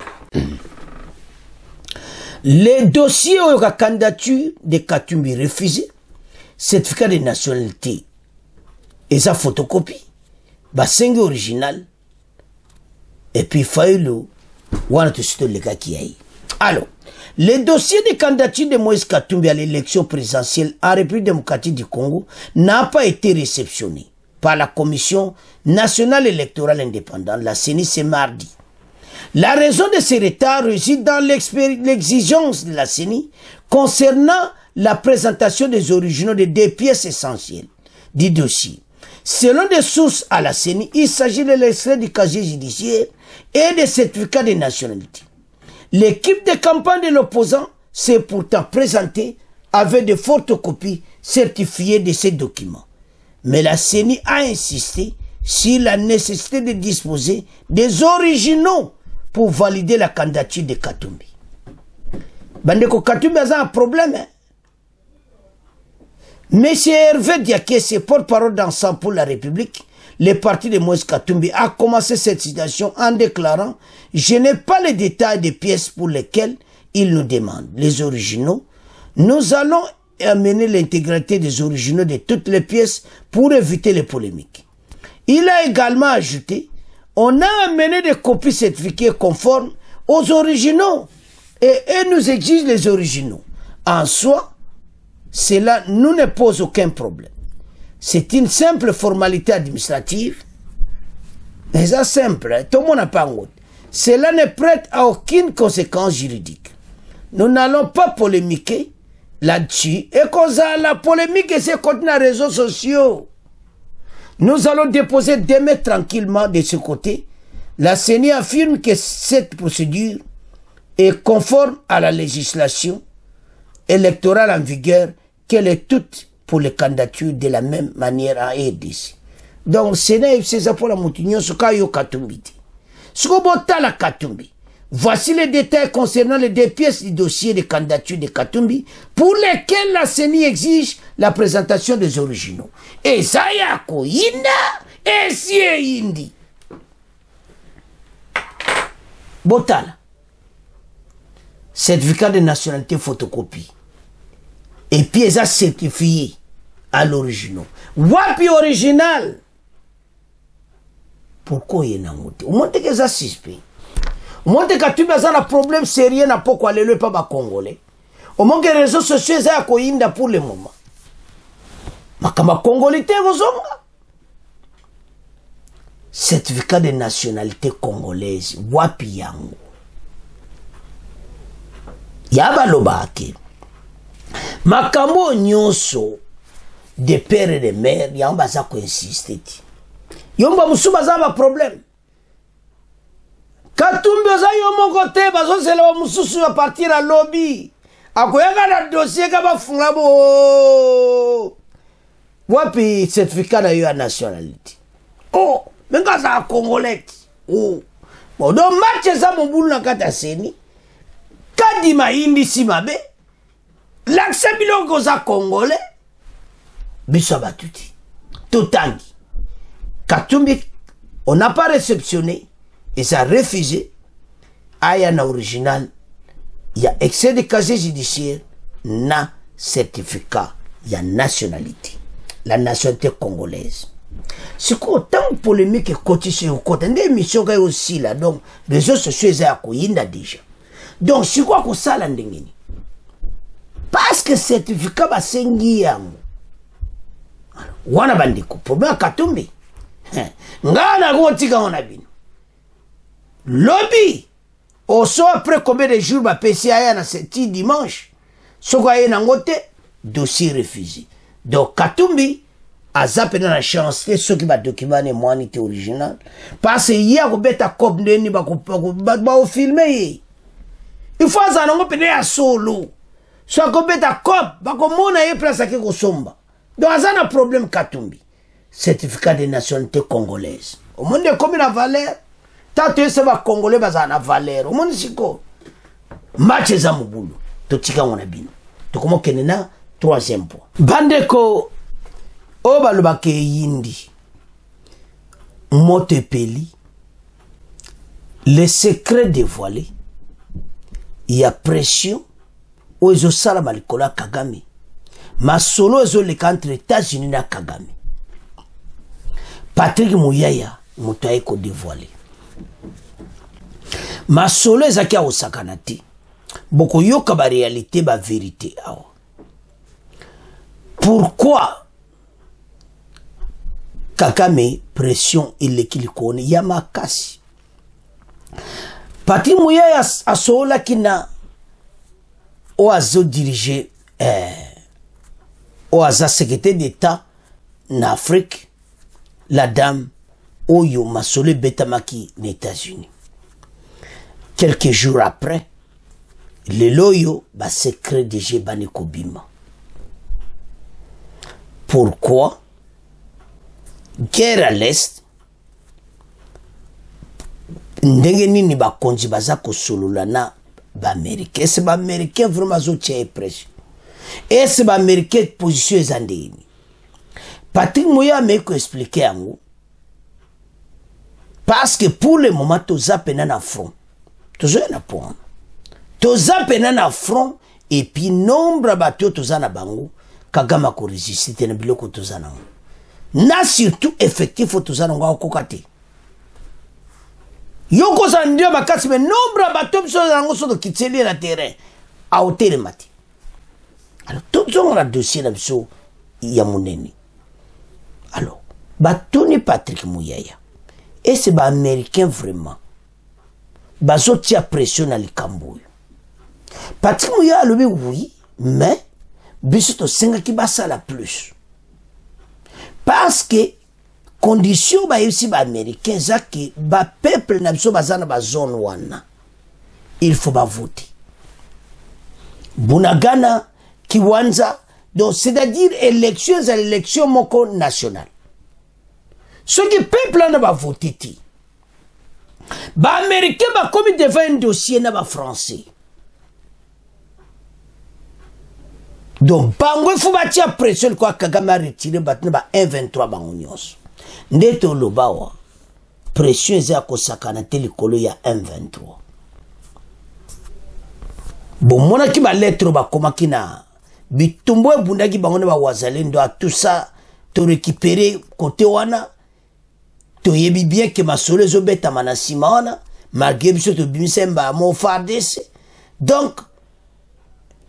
Les dossiers aux candidature de Katumbi refusés, certificat de nationalité et sa photocopie, baseng original, et puis faïlo, voilà tout ce le gars qui a eu. Alors, les dossiers de candidature de Moïse Katumbi à l'élection présidentielle en République démocratique du Congo n'a pas été réceptionné par la Commission nationale électorale indépendante, la CENI, ce mardi. La raison de ce retard réside dans l'exigence de la CENI concernant la présentation des originaux de 2 pièces essentielles du dossier. Selon des sources à la CENI, il s'agit de l'extrait du casier judiciaire et des certificats de nationalité. L'équipe de campagne de l'opposant s'est pourtant présentée avec de fortes copies certifiées de ces documents. Mais la CENI a insisté sur la nécessité de disposer des originaux pour valider la candidature de Katumbi. Bandeko Katumbi a un problème. Monsieur Hervé Diaké, porte-parole d'Ensemble pour la République, le parti de Moïse Katumbi a commencé cette situation en déclarant « Je n'ai pas les détails des pièces pour lesquelles il nous demande. Les originaux, nous allons amener l'intégralité des originaux de toutes les pièces pour éviter les polémiques. » Il a également ajouté « On a amené des copies certifiées conformes aux originaux et eux nous exigent les originaux. En soi, cela nous ne pose aucun problème. C'est une simple formalité administrative. Mais c'est simple, tout le monde n'a pas honte. Cela ne prête à aucune conséquence juridique. Nous n'allons pas polémiquer là-dessus. Et cause la polémique, c'est contre les réseaux sociaux. Nous allons déposer demain tranquillement de ce côté. La CENI affirme que cette procédure est conforme à la législation électorale en vigueur, qu'elle est toute pour les candidatures de la même manière à RDC. Donc, ce n'est pas pour la moutinho, ce qu'il y a Katumbi. Ce qu'on a la Katumbi. Voici les détails concernant les 2 pièces du dossier de candidature de Katumbi pour lesquelles la CENI exige la présentation des originaux. Et ça y a quoi? Et si indi. Botala. Certificat de nationalité photocopie. Et puis, ils ont certifié à l'original. Wapi original? Pourquoi il y a un moté? Au moins, il y a un suspect. Au moins, il y a un problème sérieux n'a pas quoi le pas congolais. Au moins, les réseaux sociaux sont pour le moment. Mais comme congolais, certificat de nationalité congolaise, wapi yango? Yaba lobake. Makambo nyonso de père et de mère, yamba za ko insister. Yomba musuba za ba problème. Katumbi za yomo côté bazo sela mususu va partir à lobby. Akoyaka na dossier ka ba funga bo. Wapi certificat na yo nationalité. Oh, menga za congolais. Oh. Bon, donc match za mbulu na kata seni. Kadi mahindi si mabe. L'accès biloko za congolais. Biso batuti. Totangi. Katumbi, on n'a pas réceptionné et ça a refusé. Ayana original. Il y a excès de casier judiciaire. Na certificat. Il y a nationalité. La nationalité congolaise. C'est quoi autant de polémique et cotisé au côté des émissions aussi là. Donc, les réseaux sociaux, ils ont déjà. Donc si quoi que ça l'andengeni parce que certificat basengi yango wana bandeko problème Katumbi ngana gotika on bino lobby oso après combien de jours ba PCA na ce dimanche soko ye nangote dossier refusé donc Katumbi aza pena na chance te soki ba document ne mwani te original parce que ya ko beta cop ndeni ba filmer il faut azanongo pena ya solo so ko beta cop ba ko mona ye place ke ko somba donc azana problème Katumbi certificat de nationalité congolaise au monde comme la valeur tato se ba congolais bazana valeur au monde siko match za mubulu to tika ngona bino to komo kenena troisième point bandeko o balobake yindi motepeli les secrets dévoilés il y a pression o ezo sala malikola Kagame masolo ezo leka entre États-Unis na Kagame Patrick Muyaya moto ayeko dévoilé masolo ezaki osakana te boko yoka ba réalité ba vérité awa pourquoi Kagame pression ilekili ya makasi Patrick Muyaya asola kina o azo diriger o aza secrétaire d'État na Afrique la dame Oyo Masole Betamaki aux États-Unis. Quelques jours après, le loyo ba secret de Jebane Kobima. Pourquoi? Guerre à l'Est, ndenge nini ba konji baza ko solola na ba américain. Est-ce ba américain vraiment zo tient pression? Est-ce ba américain position ezandeni? Patrick Muyaya meko expliquer yango. Parce que pour le moment toza pena na front. Toza na point. Toza pena na front et puis nombre bateau toza na bango Kagame ko résister na biloko toza na. Na surtout effectif toza na ngwa kokate. Yoko za ndio makasi me nombre bateau biso na ngo so de kiteli na terrain a hôtel mati. Alors tout on a dossier na biso ya muneni. Alors batoni Patrick Muyaya et c'est ba américain vraiment bazo tia pression na likambo. Patrick Muyaya lobi oui mais biso to senga ki basala plus parce que condition ba ici ba américain zaki ba peuple na biso bazana ba zone wana il faut ba voter Bunagana Kiwanza donc c'est-à-dire élection moko nationale. Ce qui peuple n'a pas voté ti. Ba américain ba comme devant un dossier na ba français. Donc bango faut ba tia pression quoi Kagame a retiré ba 123 bango nyos. Ndeto lobawa pression za ko sakana te likolo ya 123. Bon mona ki ba lettre ba koma kina bitumbo bundaki bango ba wazalendo a tout ça to récupérer côté wana to yebi bien que masolo zo beta manasima wana malgré biso to bimisemba mo fardese donc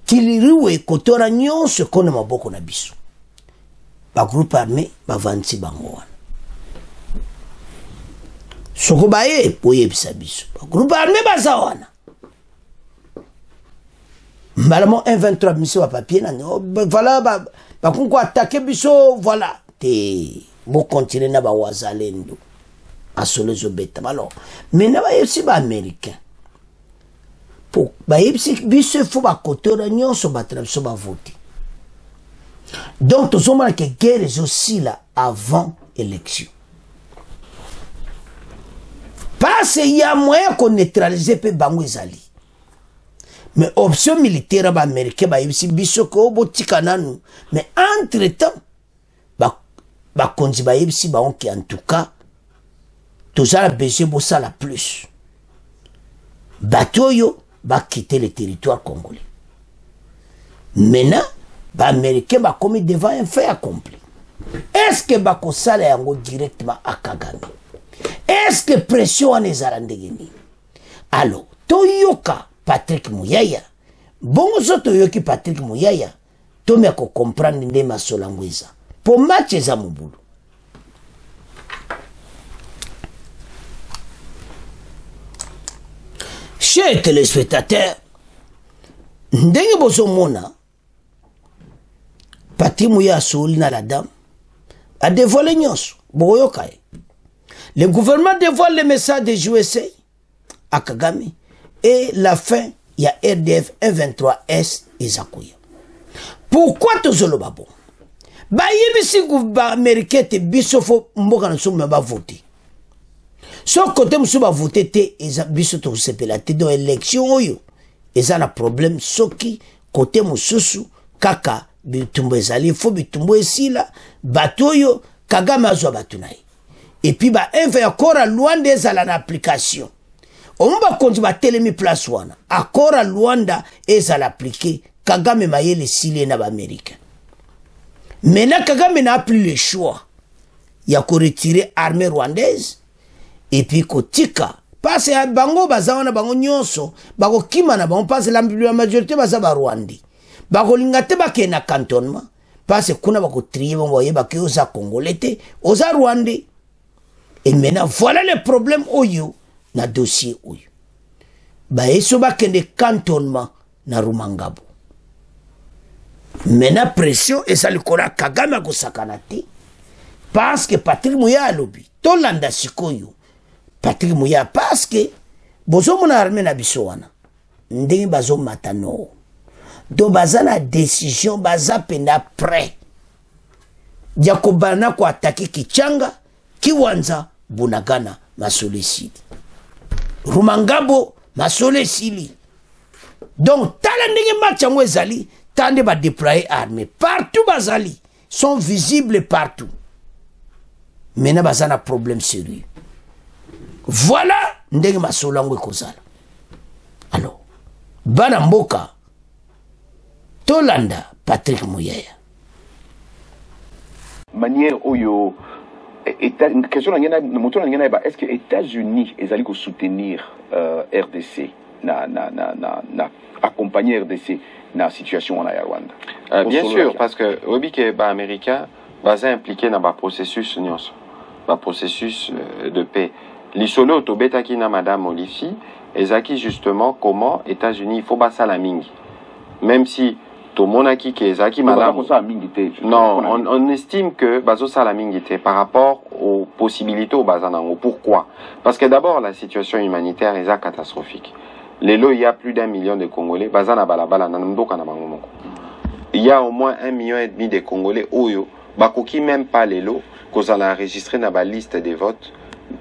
kiliriwe kotora nyonso kona maboko na biso ba groupe armé ba vanti bango wana soko baye poye bisa biso ba groupe armé baza wana Malamo 123 biso wa papier na voilà ba kunko attaquer biso voilà te bo continuer na ba wazalendo asolo zo beta alors mais na ba yesi ba américain pour ba yesi biso faut ba kotora nyonso ba biso ba voter donc to zoma que guerre aussi là avant élection parce il y a moyen qu'on neutraliser pe bango ezali. Mais option militaire ba américain ba yebisi biso ko botika nanu mais entre temps ba konzi ba yebisi ba onki en tout cas tous a besoin bo ça la plus batoyo ba quitter le territoire congolais maintenant ba américain ba commis devant un fait accompli. Est-ce que ba ko sala yango directement à Kagame? Est-ce que pression en ezala ndegeni? Alors toyoka Patrick Muyaya. Bongo soto yoki Patrick Muyaya. Tome ako comprendre nde masolangweza. Po match eza mubulu. Chers téléspectateurs, ndenge bozo mona Patrick Muyaya souli na la dame a dévoilé nyonso boyoka. Le gouvernement dévoile le message des USA à Kagame et la fin il y a RDF 123S ezakuya. Pourquoi tozolo babo? Ba yebisi gouvernement américain te biso fo mboka na somme ba voter. So côté musu ba voter te eza biso to sepela te dans élection oyo. Eza na problème soki côté mususu kaka bitumbo ezali fo bitumbo esila batoyo Kagame azwa batunai. Et puis ba enve akora Luanda ezala na application. Omba konzi ba telemi place wana. Akora Luanda ezala appliqué. Kagame mayele sile na ba Américain. Maintenant Kagame n'a plus le choix. Il y a qu'à retirer l'armée rwandaise. Et puis kotika. Parce que bango bazawana bango nyonso. Bango kima na bango parce la majorité baza ba Rwandi. Bango lingate ba ke na cantonnement. Parce que kuna bako trier bango yeba ke oza Congolais te. Oza Rwandi. Et maintenant voilà le problème oyo na dossier oyo. Ba eso ba kende cantonnement na Rumangabo. Maintenant pression et ça le kora Kagame ko sakanate parce que Patrick Muyaya lobi to landa sikoyo Patrick Muyaya parce que bozo mona armée na biso wana ndenge bazo matano do bazana décision baza penda prêt Jakobana ko attaquer Kichanga Kiwanza Bunagana Masolesili Rumangabo Masolesili. Donc tala ndenge match yango ezali tande ba déployer armée partout bazali sont visibles partout. Maintenant bazana problème sérieux. Voilà ndenge masolango ekozala. Alors bana mboka tolanda Patrick Muyaya. Manière oyo question est-ce que États-Unis ezali ko soutenir RDC na accompagner RDC dans la situation en Rwanda? Bien sûr, parce que obi ke ba américain baza impliqué dans le processus de paix. Lisolo tobetaki na madame Olifi ezaki justement comment États-Unis il faut basa la mingi. Même si to monaki ke ezaki madame non, on estime que bazo sala mingi te par rapport aux possibilités au bazanango. Pourquoi? Parce que d'abord la situation humanitaire est catastrophique. Lelo, il y a plus d'1 million de Congolais. Bazana balabala na mboka na bango moko. Il y a au moins 1,5 million de Congolais oyo bakoki même pas lelo qu'on a enregistré dans la liste des votes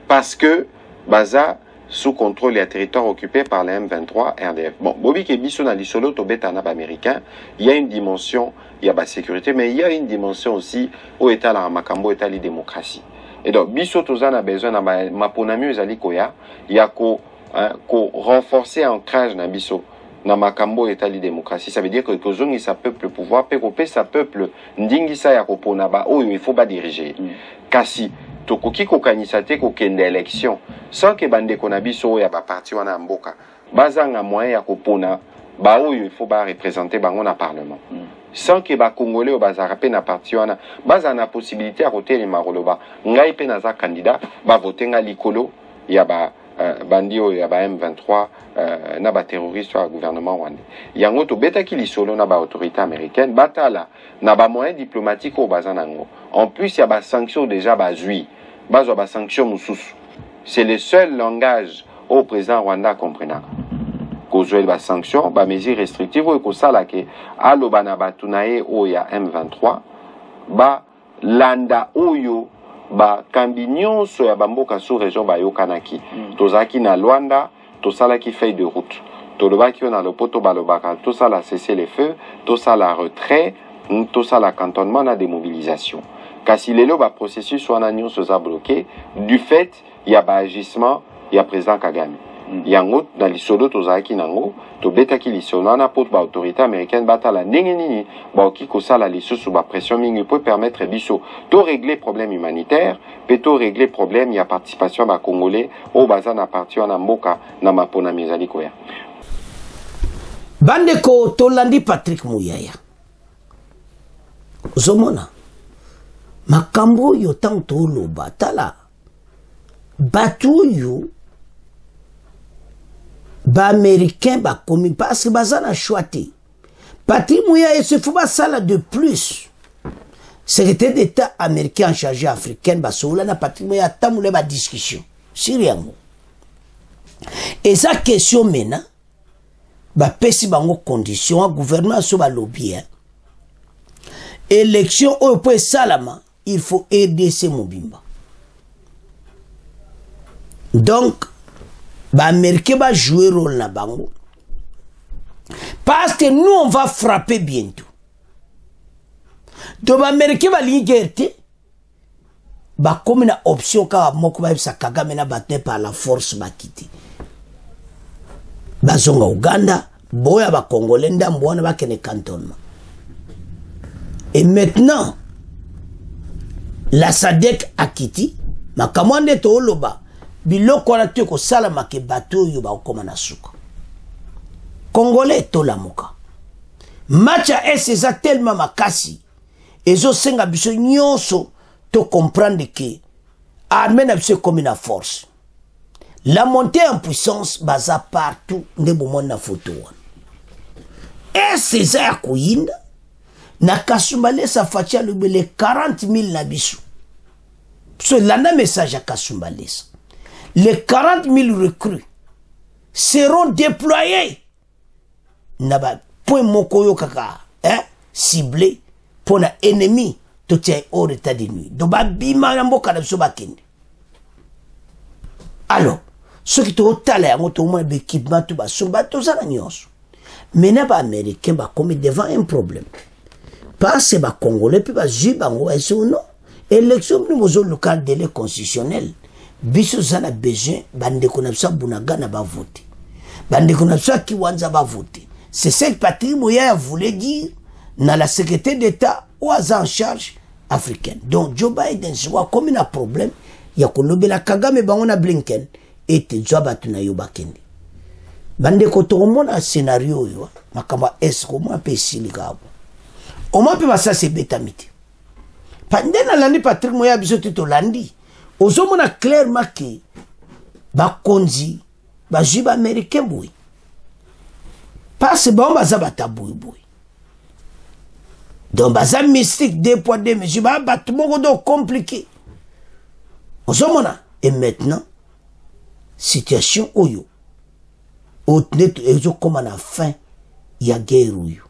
parce que baza sous contrôle des territoires occupés par les M23 RDF. Bon, bobi ke biso na lisolo to beta na américain, il y a une dimension, il y a la sécurité, mais il y a une dimension aussi au état la makambo état la démocratie. Et donc biso to a besoin na maponami ezali koya, il y a ko renforcer ancrage na biso na makambo état la démocratie. Ça veut dire que kozongi sa peuple pouvoir pe sa peuple ndingi sa ya kopona ba oyo il faut pas diriger. Kasi tokoki kokanisa te kokende élection sans que bande ko na biso ya ba parti wana mboka bazanga moyen ya kopona ba oyo il faut ba représenter bango na parlement. Sans que ba congolais bazara pe na parti wana bazana possibilité à voter les maroloba ngai pe na za candidat ba voter nga likolo ya ba bandio ya ba M23 na ba terroriste au gouvernement rwandais. Yango to betaki lisolo na ba autorité américaine batala na ba moyen diplomatique au bazanango. En plus il y a ba sanctions déjà bazui. Bazo ba sanctions mususu. C'est le seul langage au président Rwanda comprenant. Kozwe ba sanctions, ba mesures restrictives ou ko sala ke aloba na batunaye o ya M23 ba landa oyo ba kambinyon so ya bamboka sous région ba yokanaki tozaki na Luanda tosalaki feuille de route tolobaki na lopoto balobaka tosala cesser les feux tosala retrait tosala cantonnement na démobilisation kasi lelo ba processus wana nyonso za bloqué du fait il y a ba agissement il y a président Kagame yango na lisolo tozaki nango tobetaki lisolo na poto ba autorité américaine batala ndenge nini ba oki kosala lisusu ba pression mingi peut permettre biso to régler problème humanitaire peut to régler problème ya participation ba congolais au bazana parti wana mboka na mapona mezali koya. Bandeko tolandi Patrick Muyaya. Zomona. Makambo yo tanto lo batala. Batu yo. Ba américain ba komi parce que bazana choisi. Patrick Muyaya se faut pas ça de plus. Secrétaire d'État américain en charge africaine ba soula na Patrick Muyaya tamoule ba discussion. Sérieux. Et sa question maintenant ba pesi bango condition gouvernement so ba lobby élection au point salama il faut aider ces mobimba. Donc ba américain va jouer rôle na bango parce que nous on va frapper bientôt. Donc ba américain va l'iguerté ba comme une option ka moko ba sa Kagame na battre par la force ba quitter. Bazonga Uganda, boya ba Congolais ndambwana ba kene cantonnement. Et maintenant la SADC a quitté makamwande to loba biloko na te ko sala make bateau yo ba komana suka. Congolais to la moka. Matcha esa tellement makasi ezo senga biso nyonso to comprendre que armée na biso comme une force. La montée en puissance baza partout nde bomona na photo. Et c'est ça kuyinda na Kasumbalé sa fatia le 40 000 na biso. So lana message à Kasumbalé. Les 40 000 recrues seront déployés na ba point mokoyo kaka ciblé pour na ennemi to tient hors état de nuit. Do ba bima na mboka na biso bakende. Alors ceux qui ont talé au moins d'équipement tout bas sont bateaux à l'agneau. Mais n'a pas américain va commettre devant un problème. Parce que les Congolais puis va jubango et son non. Élection nous local délai constitutionnel. Biso a besoin bande konapsa bunaga na ba voter. Bande konapsa kiwanza ba voter. C'est ce que Patrick Muyaya voulait dire dans la secrétaire d'État ou en charge africaine. Donc Joe Biden soit comme un problème, il y a kolobela Kagame bango na Blinken. Et te joba tuna yoba kende. Bande koto omona scénario yo, makamba esko mo pe silikabo. O mo pe basa se betamite. Pandena landi Patrick Muyaya biso to landi. Ozomona clairement que ba konzi ba jiba américain boy. Parce bon baza bataboy boy. Donc baza mystique 2 poids 2 mesures ba batmo do compliqué. Ozomona et maintenant situation oyo otnet ezo comme na fin ya guerre oyo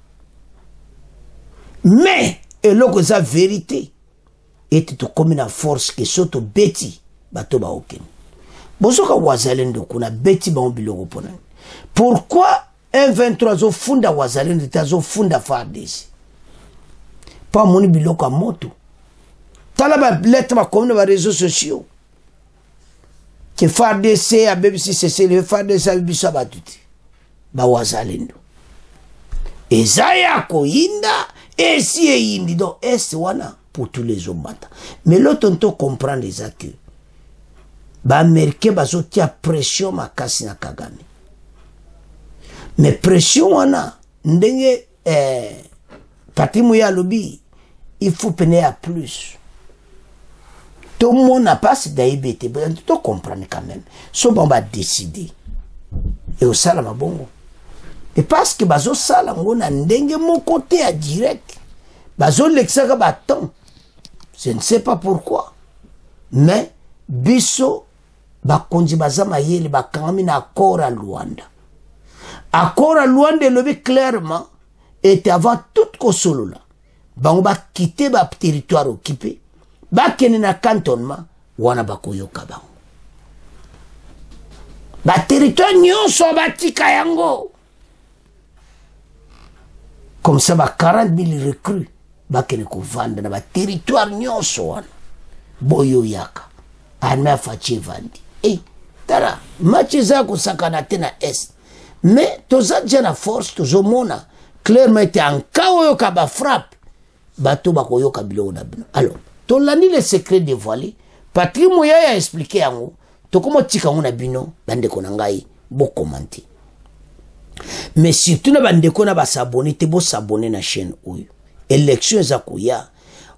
mais eloko za vérité était to comme na force que soto beti bato ba okene bosoka wazalendo kuna beti ba biloko pona pourquoi M23 zo funda wazalendo tazo funda FARDC pas moni biloko moto tala ba lettre ba comme na réseaux sociaux que FARDC a BBC c'est le FARDC a biso batuti ba wazalendo ezaya ko inda esi e indi donc est wana pour tous les hommes mais l'autre on comprendre ça que ba américain bazo tia pression makasi na Kagame mais pression wana ndenge Patrick Muyaya lobi il faut peiner à plus. Tout le monde n'a pas d'AIBT, mais tu comprends quand même. So bon va décider. Et au salama bongo. Et parce que bazo sala ngona ndenge mon côté à direct. Bazo l'exaga baton. Je ne sais pas pourquoi. Mais biso ba konji bazama yeli ba kangami na accord à Luanda. Accord à Luanda le clairement était avant toute kosolo là. Bango ba quitter ba territoire occupé. Bakene na cantonnement wana bakoyoka bango ba territoire nyonso batika yango comme ça ba 40 000 recrues bakene ko vanda na ba territoire nyonso wana boyo yaka armée fachi vandi tara match zako sakana tena est mais toza jana force tozomona clairement était en kaoyo ka ba frappe bato bakoyoka biloko na bino alors tolani le secret dévoilé Patrick Muyaya a expliqué yango to komo tika ngona bino bande konangai bo commenter mais surtout na bandeko na basabone te bo s'abonner na chaîne oyo élection eza koya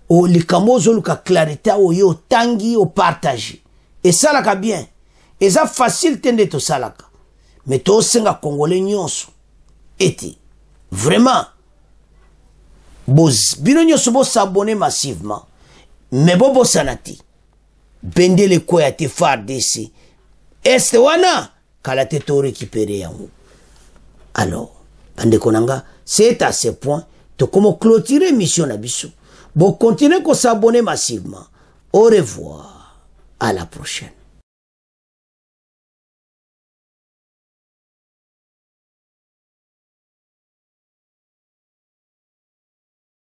o likambo ozoluka clarité oyo tangi o partage esalaka bien eza facile te nde tosalaka mais tosenga congolais nyonso ete vraiment bino nyonso bo s'abonner massivement mais bo bosana te bendele koya te FARDC este wana kala te to récupérer yango. Alors bandeko nanga c'est à ce point to comment clôturer mission na biso bo continuer ko s'abonner massivement. Au revoir, à la prochaine.